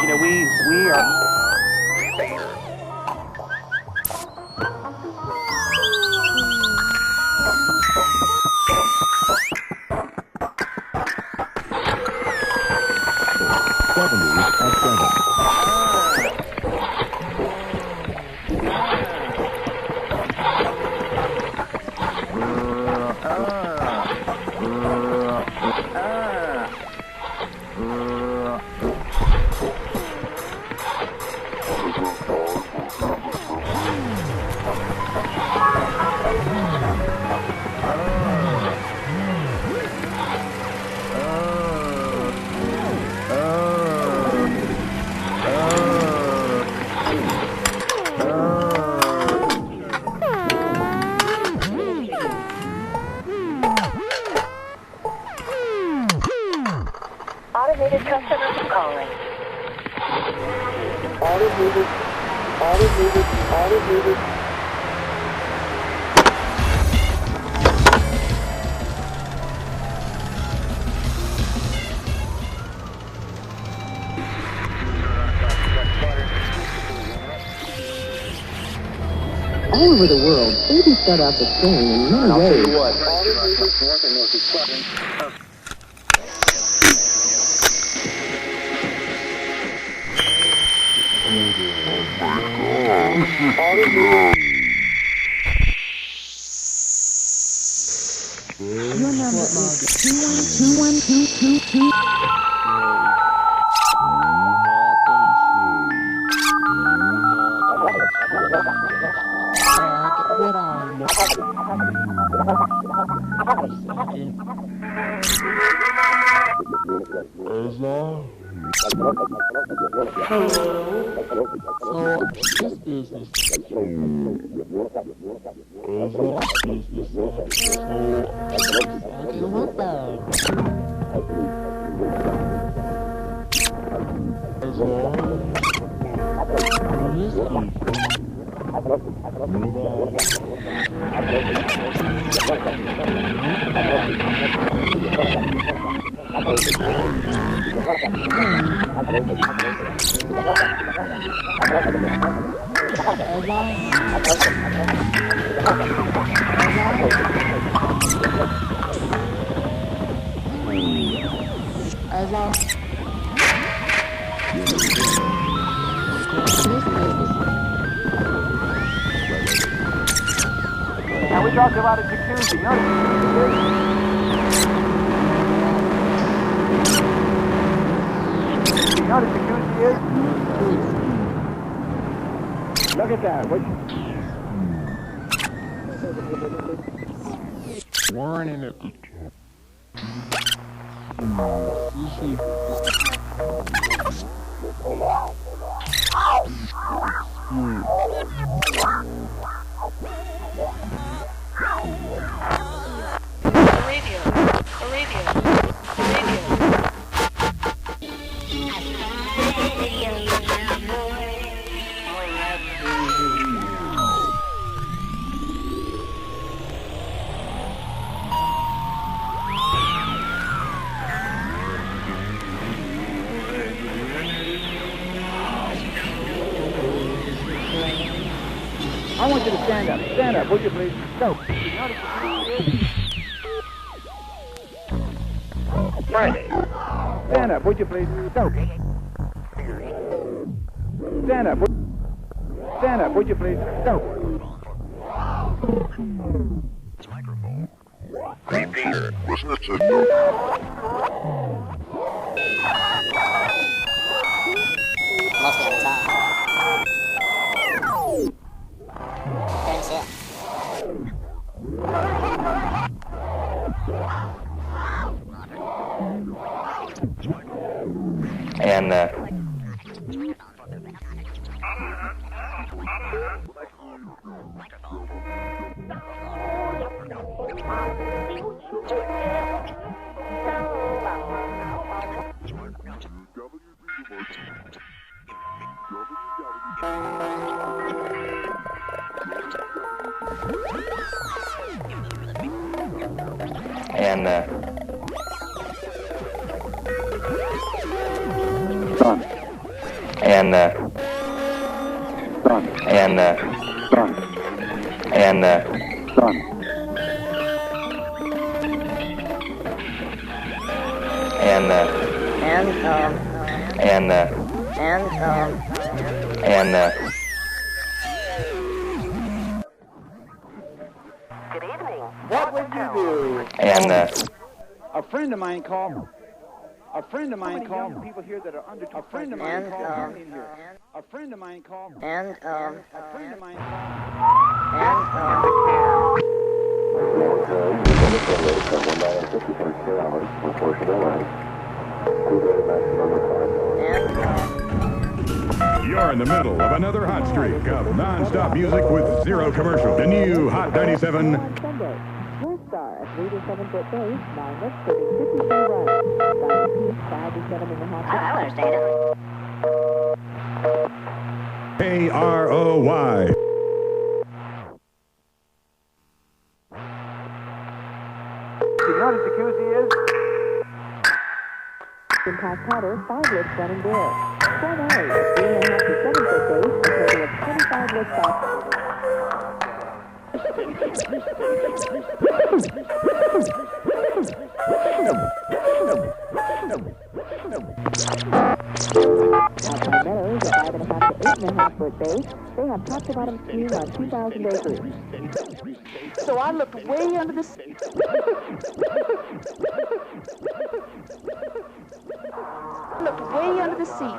You know, we are. Automated customers calling. Automated. All over the world, babies start out the same in many ways. Your number is 2121222. Now we talked about a jacuzzi. You know what a jacuzzi is? Look at that. Warning it. You see. I want you to stand up. Stand up, would you please? Go. Friday. Stand up, would you please? Go. Stand up. Stand up, would you please? Go. Repeater. Mostly on the top. Turns up. And, done. And, done. And, done. And, done. And, Good evening. What would you do? And, a friend of mine called. A friend of mine called. People here that are under. A friend of mine called in here. A friend of mine called. A friend of mine You're in the middle of another hot streak of non-stop music with zero commercial. The new Hot 97. On Sunday, your star at 87-foot base, Magnus, putting 52 runs. Diamond Peak, 5 to 7.5. I don't understand it. KROY. You know what a jacuzzi is? In Pass Powder, 5 lifts running there. 12 hours, 3.5 to 7-foot base, a total of 25 lifts off. Outside Meadows, a 5.5 to 8.5 foot base, they have top to bottom skiing on 2,000 acres. So I looked way under the seat. Looked way under the seat. Way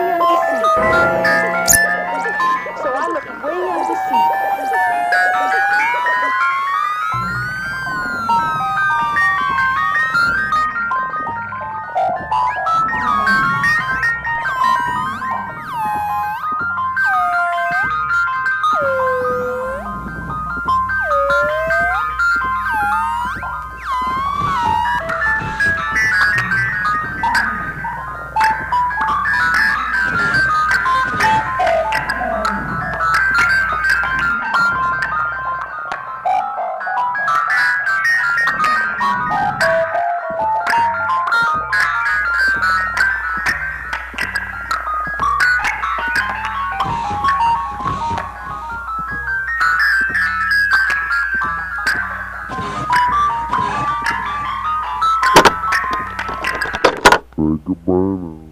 under the seat. So I looked way under the seat. Goodbye now.